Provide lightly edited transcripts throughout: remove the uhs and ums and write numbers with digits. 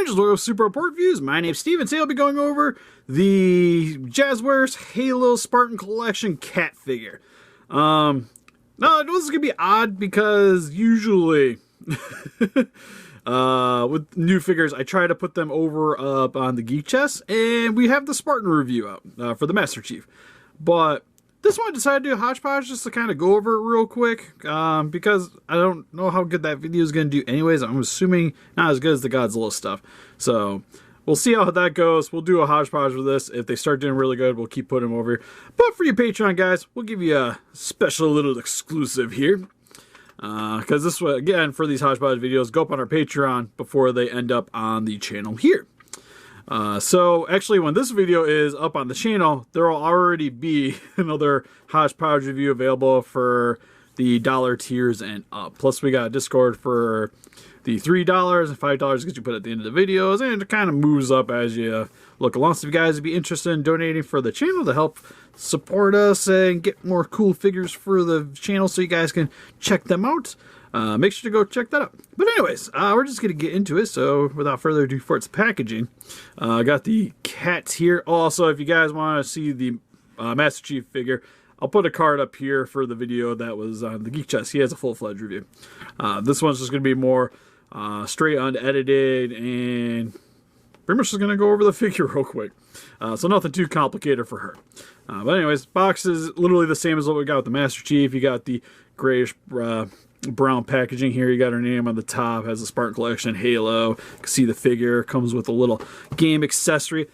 Jazware Super Report Views. My name's Steve, and today I'll be going over the Jazwares Halo Spartan Collection cat figure. Now, this is going to be odd because usually with new figures, I try to put them over up on the Geek Chest, and we have the Spartan review out for the Master Chief. But this one I decided to do a hodgepodge just to kind of go over it real quick, because I don't know how good that video is going to do anyways. I'm assuming not as good as the Godzilla stuff. So we'll see how that goes. We'll do a hodgepodge with this. If they start doing really good, we'll keep putting them over here. But for you Patreon guys, we'll give you a special little exclusive here. Because this way, again, for these hodgepodge videos, go up on our Patreon before they end up on the channel here. So actually when this video is up on the channel, there will already be another hodgepodge review available for the $1 tiers and up. Plus we got Discord for the $3 and $5 gets you put at the end of the videos, and it kind of moves up as you look along. So if you guys would be interested in donating for the channel to help support us and get more cool figures for the channel so you guys can check them out, make sure to go check that out. But anyways, we're just going to get into it. So without further ado, for its packaging, I got the cats here. Also, if you guys want to see the Master Chief figure, I'll put a card up here for the video that was on the Geek Chest. He has a full-fledged review. This one's just going to be more straight unedited, and pretty much just going to go over the figure real quick. So nothing too complicated for her. But anyways, box is literally the same as what we got with the Master Chief. You got the grayish brown packaging here. You got her name on the top, has the Spartan Collection Halo. You can see the figure comes with a little game accessory.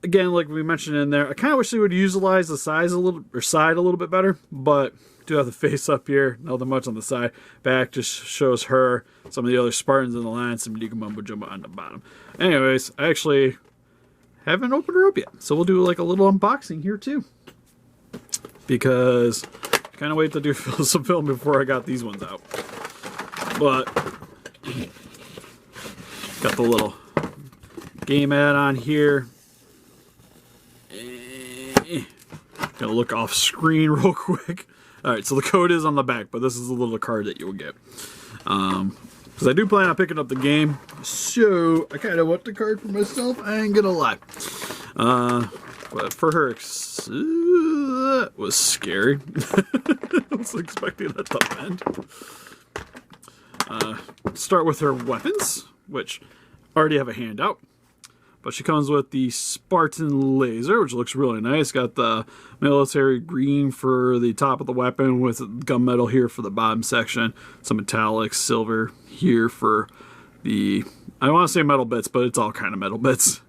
Again, like we mentioned in there, I kind of wish they would utilize the size a little, or side a little bit better, but do have the face up here, nothing much on the side. Back just shows her, some of the other Spartans in the line, some Diga Mumbo Jumbo on the bottom. Anyways, I actually haven't opened her up yet, so we'll do like a little unboxing here too, because I kind of wait to do some film before I got these ones out. But got the little game add-on here. Gonna look off screen real quick. Alright, so the code is on the back, but this is a little card that you will get. Because I do plan on picking up the game, so I kind of want the card for myself, I ain't gonna lie. But for her, that was scary. I was expecting that to end. Start with her weapons, which I already have a handout. But she comes with the Spartan laser, which looks really nice. Got the military green for the top of the weapon with gunmetal here for the bottom section. Some metallic silver here for the, I don't want to say metal bits, but it's all kind of metal bits.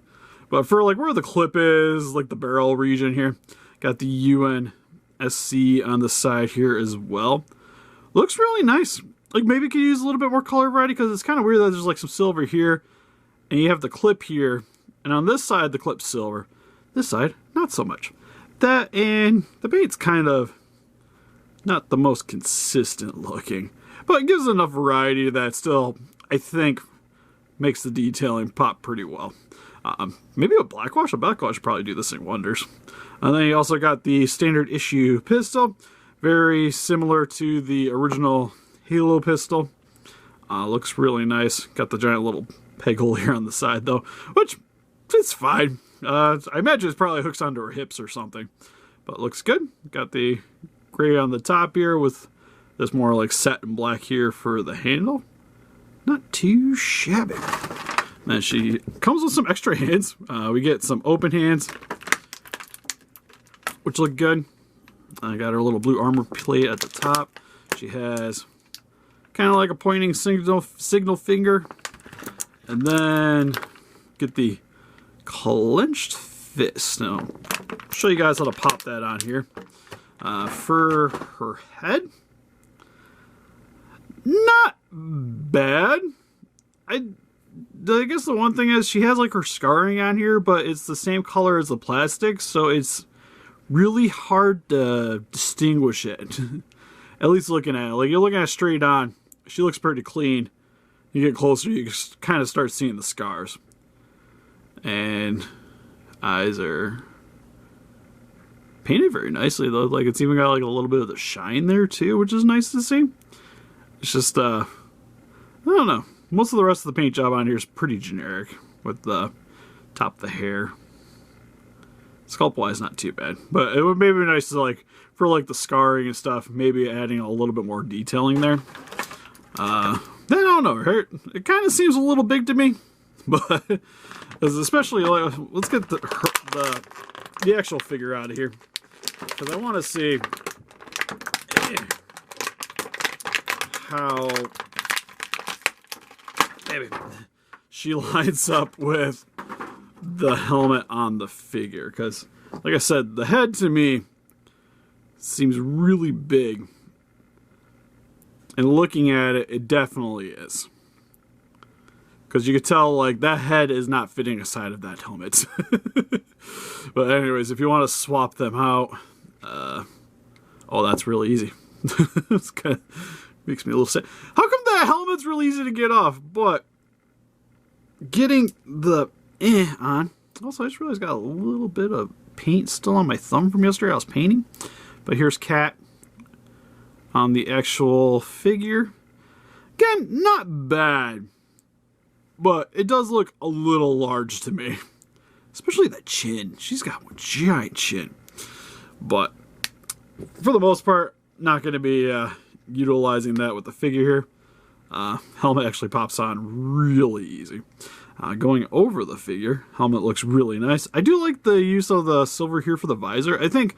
But for like where the clip is, like the barrel region here, got the UNSC on the side here as well. Looks really nice. Like maybe could use a little bit more color variety, because it's kind of weird that there's like some silver here, and you have the clip here. And on this side, the clip's silver. This side, not so much. That and the paint's kind of not the most consistent looking. But it gives enough variety that still, I think, makes the detailing pop pretty well. Maybe a blackwash? A blackwash would probably do this in wonders. And then you also got the standard issue pistol. Very similar to the original Halo pistol. Looks really nice. Got the giant little peg hole here on the side though, which it's fine. I imagine it's probably hooks onto her hips or something, but looks good. Got the gray on the top here with this more like satin black here for the handle. Not too shabby. And then she comes with some extra hands. We get some open hands, which look good. I got her little blue armor plate at the top. She has kind of like a pointing signal finger. And then get the clenched fist. Now, I'll show you guys how to pop that on here. For her head, not bad. I guess the one thing is she has like her scarring on here, but it's the same color as the plastic, so it's really hard to distinguish it. At least looking at it. Like you're looking at it straight on, she looks pretty clean. You get closer, you kind of start seeing the scars. And eyes are painted very nicely though. Like it's even got like a little bit of the shine there too, which is nice to see. It's just I don't know. most of the rest of the paint job on here is pretty generic with the top of the hair. Sculpt-wise, not too bad. But it would maybe be nice to, like, for, like, the scarring and stuff, maybe adding a little bit more detailing there. I don't know. It kind of seems a little big to me. But, especially, like, let's get the actual figure out of here. Because I want to see how maybe she lines up with the helmet on the figure. Because, like I said, the head to me seems really big. And looking at it, it definitely is. Because you could tell, like, that head is not fitting aside of that helmet. But anyways, if you want to swap them out, oh, that's really easy. It's kind of makes me a little sad. How come that helmet's really easy to get off, but getting the on. Also, I just realized I got a little bit of paint still on my thumb from yesterday. I was painting. But here's Kat on the actual figure. Again, not bad. But it does look a little large to me. Especially the chin. She's got one giant chin. But for the most part, not going to be utilizing that with the figure here. Helmet actually pops on really easy. Going over the figure, helmet looks really nice. I do like the use of the silver here for the visor. I think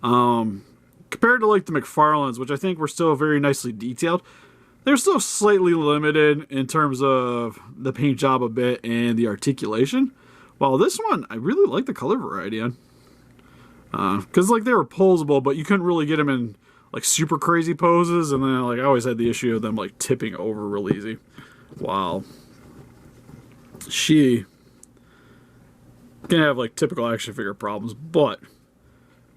compared to like the McFarlane's, which I think were still very nicely detailed, they're still slightly limited in terms of the paint job a bit and the articulation. While this one, I really like the color variety on. Because like they were posable, but you couldn't really get them in like super crazy poses. And then like I always had the issue of them like tipping over real easy. Wow. She can have like typical action figure problems, but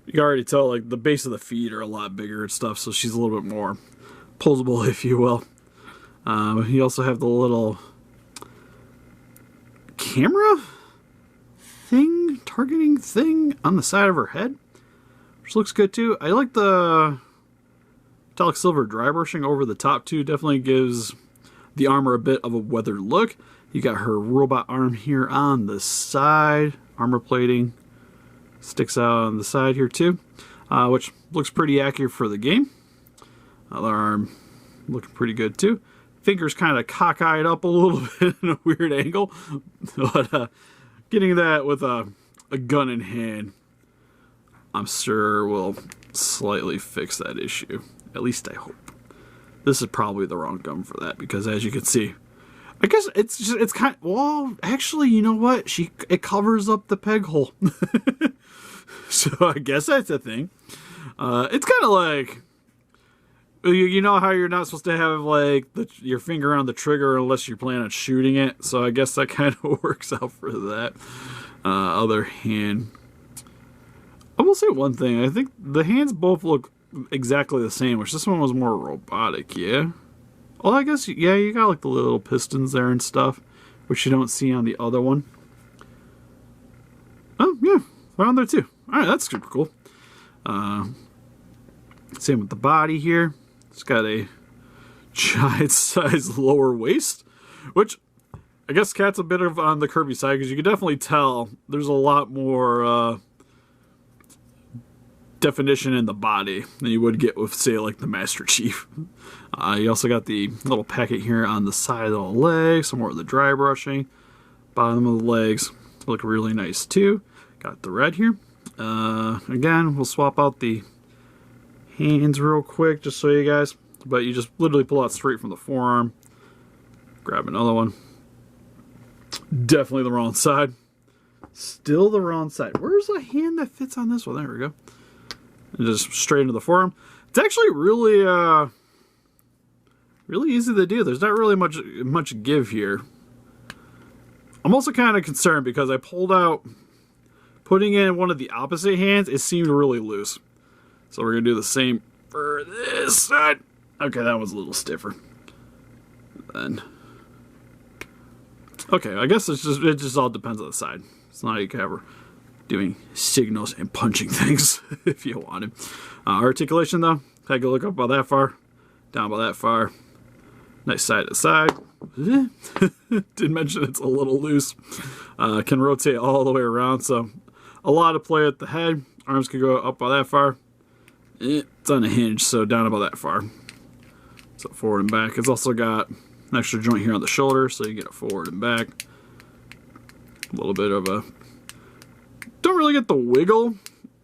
you can already tell like the base of the feet are a lot bigger and stuff, so she's a little bit more posable, if you will. You also have the little camera thing, targeting thing on the side of her head, which looks good too. I like the metallic silver dry brushing over the top too. Definitely gives the armor a bit of a weathered look. You got her robot arm here on the side. Armor plating sticks out on the side here too, which looks pretty accurate for the game. Other arm looking pretty good too. Fingers kind of cockeyed up a little bit in a weird angle, but getting that with a gun in hand, I'm sure will slightly fix that issue. At least I hope. This is probably the wrong gun for that, because as you can see, I guess it's kind of, well, actually, you know what? It covers up the peg hole. So I guess that's a thing. It's kind of like, you know how you're not supposed to have like your finger on the trigger unless you plan on shooting it. So I guess that kind of works out for that. Other hand, I will say one thing. I think the hands both look exactly the same, which this one was more robotic. Yeah. Well, I guess, yeah, you got like the little pistons there and stuff, which you don't see on the other one. Oh, yeah, they're on there too. Alright, that's super cool. Same with the body here. It's got a giant size lower waist, which I guess Kat's a bit of on the curvy side, because you can definitely tell there's a lot more definition in the body than you would get with, say, like the Master Chief. You also got the little packet here on the side of the leg, some more of the dry brushing. Bottom of the legs look really nice too. Got the red here. Again, we'll swap out the hands real quick just so you guys, but you just literally pull out straight from the forearm. Grab another one. Definitely the wrong side. Still the wrong side. Where's the hand that fits on this one? There we go. And just straight into the forearm. It's actually really really easy to do. There's not really much give here. I'm also kind of concerned because I pulled out, putting in one of the opposite hands, it seemed really loose. So we're gonna do the same for this side. Okay, that was a little stiffer. Then, okay, I guess it just all depends on the side. It's not like ever doing signals and punching things if you wanted. Articulation though, I can look up about that far, down about that far. Nice side to side. Did mention it's a little loose. Can rotate all the way around, so a lot of play at the head. Arms can go up about that far. It's on a hinge, so down about that far. So forward and back. It's also got an extra joint here on the shoulder, so you get it forward and back. A little bit of a... Don't really get the wiggle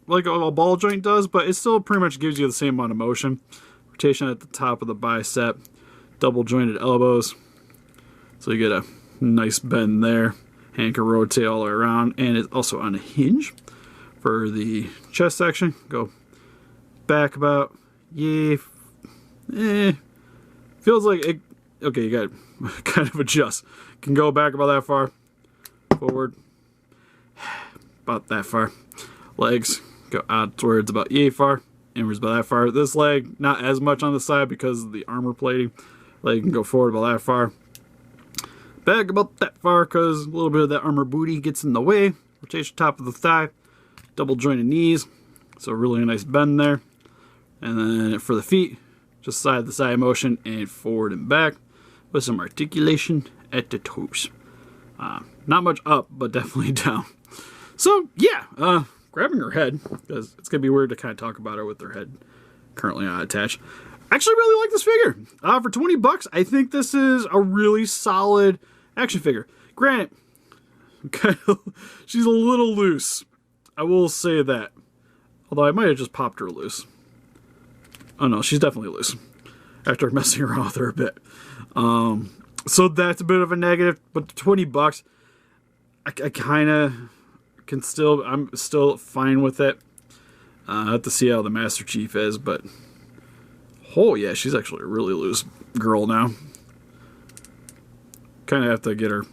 like a ball joint does, but it still pretty much gives you the same amount of motion. Rotation at the top of the bicep. Double jointed elbows. So you get a nice bend there. Hand can rotate all the way around, and it's also on a hinge for the chest section. Go back about, feels like it. Okay, you got to kind of adjust. Can go back about that far, forward about that far. Legs go outwards about far, inwards about that far. This leg not as much on the side because of the armor plating. Leg can go forward about that far. Back about that far because a little bit of that armor booty gets in the way. Rotation top of the thigh. Double jointed knees. So really a nice bend there. And then for the feet, just side to side motion and forward and back with some articulation at the toes. Not much up, but definitely down. So yeah, grabbing her head, because it's going to be weird to kind of talk about her with her head currently not attached. I actually really like this figure. For 20 bucks, I think this is a really solid action figure. Granted, she's a little loose. I will say that. Although I might have just popped her loose. Oh no, she's definitely loose. After messing around with her a bit. So that's a bit of a negative. But 20 bucks, I kind of can still... I'm still fine with it. I have to see how the Master Chief is, but... Oh yeah, she's actually a really loose girl now. Kind of have to get her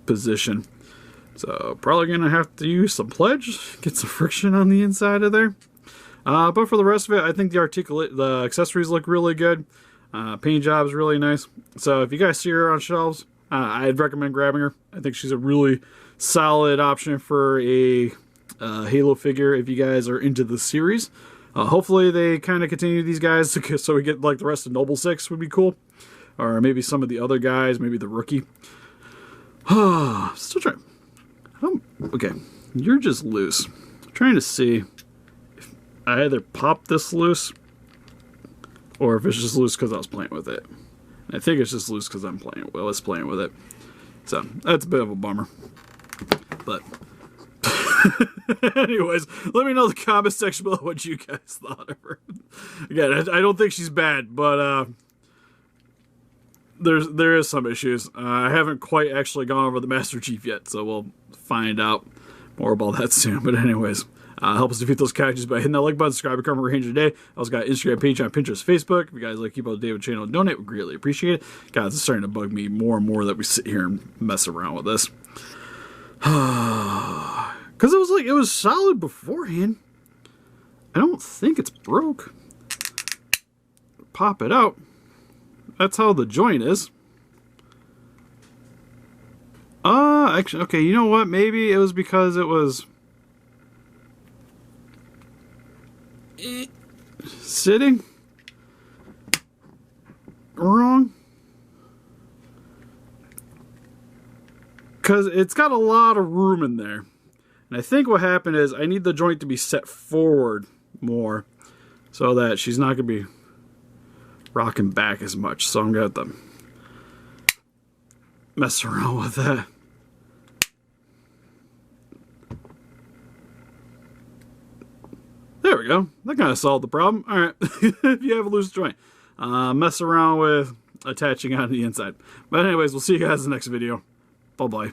position. So probably going to have to use some Podge, get some friction on the inside of there. But for the rest of it, I think the accessories look really good. Paint job is really nice. So if you guys see her on shelves, I'd recommend grabbing her. I think she's a really solid option for a Halo figure if you guys are into the series. Hopefully they kind of continue these guys so we get like the rest of Noble 6 would be cool. Or maybe some of the other guys, maybe the rookie. Still trying. Okay, you're just loose. I'm trying to see if I either pop this loose or if it's just loose because I was playing with it. And I think it's just loose because I was playing with it. So that's a bit of a bummer. But anyways, let me know in the comment section below what you guys thought of her. Again, I don't think she's bad, but there is some issues. I haven't quite actually gone over the Master Chief yet, so we'll find out more about that soon. But anyways, help us defeat those characters by hitting that like button, subscribe, become a Ranger today. I also got Instagram, Patreon, Pinterest, Facebook. If you guys like keep up to date with the channel and donate, we greatly appreciate it. Guys, it's starting to bug me more and more that we sit here and mess around with this. Because it was solid beforehand. I don't think it's broke. Pop it out. That's how the joint is. Actually, okay, you know what? Maybe it was because it was sitting wrong. Because it's got a lot of room in there. And I think what happened is I need the joint to be set forward more so that she's not going to be rocking back as much. So I'm going to have to mess around with that. There we go. That kind of solved the problem. Alright, if you have a loose joint, mess around with attaching on the inside. But anyways, we'll see you guys in the next video. Bye-bye.